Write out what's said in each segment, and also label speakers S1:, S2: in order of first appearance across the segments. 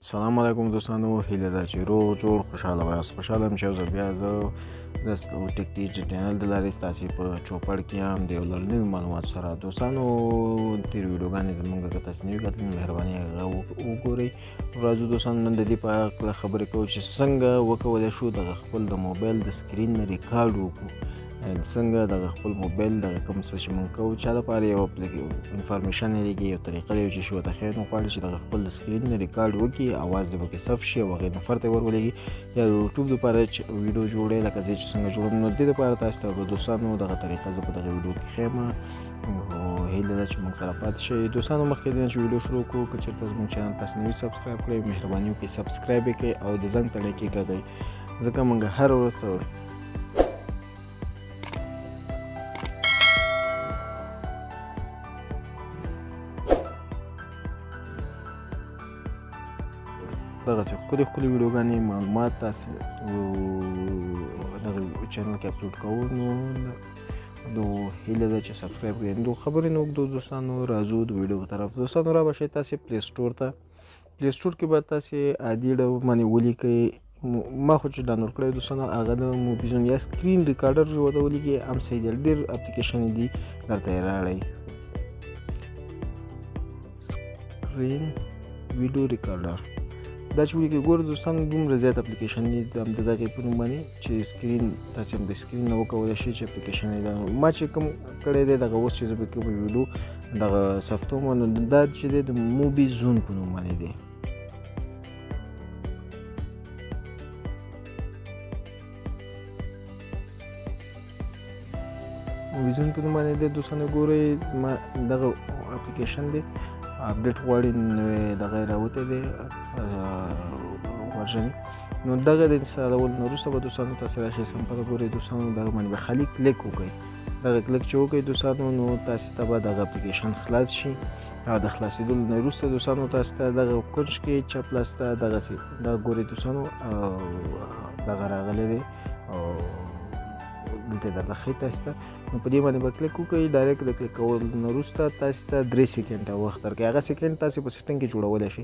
S1: سلام علیکم دوستانو، هیله ده چې روغ جوړ خوشحاله وایاست. خوشحاله یم چې یو ځل بیا زه د ټیکنالوجي چینل د لارې ستاسې په چوپړ کې یم د یو له نوي معلوماتو سره. دوستانو تېرې ویډیوګانې زموږ که تاسو نه وي کتلې نو مهرباني هغه وګورئ. راځو دوستانو نن د دې په هکله خبرې کوو چې څنګه وکولی شو دغه خپل د موبایل د سکرین نه ریکارډ وکړو، څنګه دغه خپل موبایل دغه کوم څه چې مونږ کوو چا لپاره یو انفارمیشن لري، یو طریقه دی چې شو ته ښه نو غواړي چې دغه خپل د سکرین نه ریکارډ وکړي، اواز دې پکې ثبت شي او هغې نفر ته یې ورولېږي، یا یوټیوب دپاره چې ویډیو جوړوي لکه زه چې څنګه جوړوم. نو دې دپاره تاسو ته به دوستانو دغه طریقه زه په دغه ویډیو کې ښیم او هیله ده چې موږ سره پاتې شئ. دوستانو مخکې دې نه چې ویډیو شروع کړو، که چېرته زموږ چینل تاسو نه وي سبسکرایب کړئ، مهرباني وکړئ سبسکرایب یې کړئ او د زنګ تڼۍ کېکاږئ، ځکه موږ هر ورځ دغسې ښکلې ښکلې ویډیوګانې معلومات تاسې دغه چینل کې اپلوډ کوو. نو هیله ده چې سبسکرایب کړئ. نو خبرې نه اوږدو دوستانو، راځو د ویډیو په طرف. دوستانو را به شئ تاسې پلی سټور ته. پلی سټور کې به تاسې عادي ډول باندې ولیکئ، ما خو چې ډاونلوډ کړی دوستانو هغه د مبین یا سکرین ریکارډر چې ورته ولیکئ هم صحیح دی. ډېر اپلیکیشن دي درته یې راوړئ. سکرین ویډیو ریکارډر دا چې ولیکئ، ګوره دوستانو دومره زیات اپلیکیشن دي د دغې په نوم باندې چې سکرین تاسې هم د سکرین نه وکولی شئ چې اپلیکیشن یې دا ما چې کوم کړی دی دغه اوس چې زه به کوم ویډیو دغه ثبتوم نو دا چې دی د موبي زون په نوم باندې دی. موبي زون په نوم باندې دی دوستانو. ګورئ ما دغه اپلیکیشن دی اپډیټ غواړي دغه یې راوتی دی ورژن. نو دغه د انسټالول نه وروسته به دوستانو تاسې راشئ سمپل ګورئ دوستانو دغه باندې به خالي کلیک وکړئ. دغه کلیک چې وکړئ دوستانو نو تاسې ته به دغه اپلیکیشن خلاص شي او د خلاصېدلو نه وروسته دوستانو تاسې ته دغه کونج کې چپ لاس ته دغسې دا ګورئ دوستانو دغه راغلی دی او دلته درته ښایي تاسې ته. نو په دې باندې به کلیک وکړئ. ډایرکټ د کلیک کولو نه وروسته تاسې ته 3 سیکنډه وخت درکوي. هغه سیکنډ تاسې په سیټنګ کې جوړولی شئ.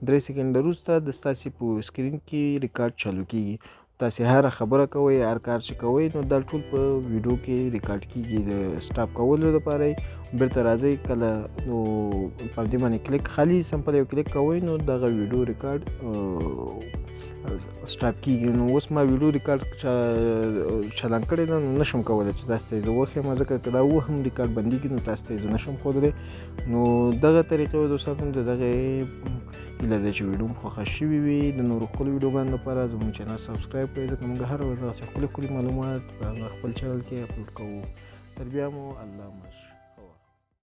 S1: 3 سیکنډه وروسته د ستاسې په سکرین کې ریکارډ چالو کېږي. تاسې هره خبره کوئ، هر کار چې کوئ نو دا ټول په ویډیو کې ریکارډ کېږي. د سټاپ کولو لپاره یې بېرته راځئ کله نو په دې باندې کلیک خالي سمپل یو کلیک کوئ نو دغه ویډیو ریکارډ سټاپ کېږي. نو اوس ما ویډیو ریکارډ چالان کړی ده نو نشم کولی چې تاسو ته یې زه وښیم، ځکه که دا هم ریکارډ بندېږي نو تاسو ته یې زه نشم ښودلی. نو دغه طریقې دوستانو د دغې هیله ده چې ویډیو مو خوښه شوي وي. د نورو ښکلو ویډیوګانو لپاره زموږ چینل سبسکرایب کړئ، ځکه موږ هره ورځ داسې ښکلي ښکلي معلومات په خپل چینل کې اپلوډ کوو. تر بیا مو الله مش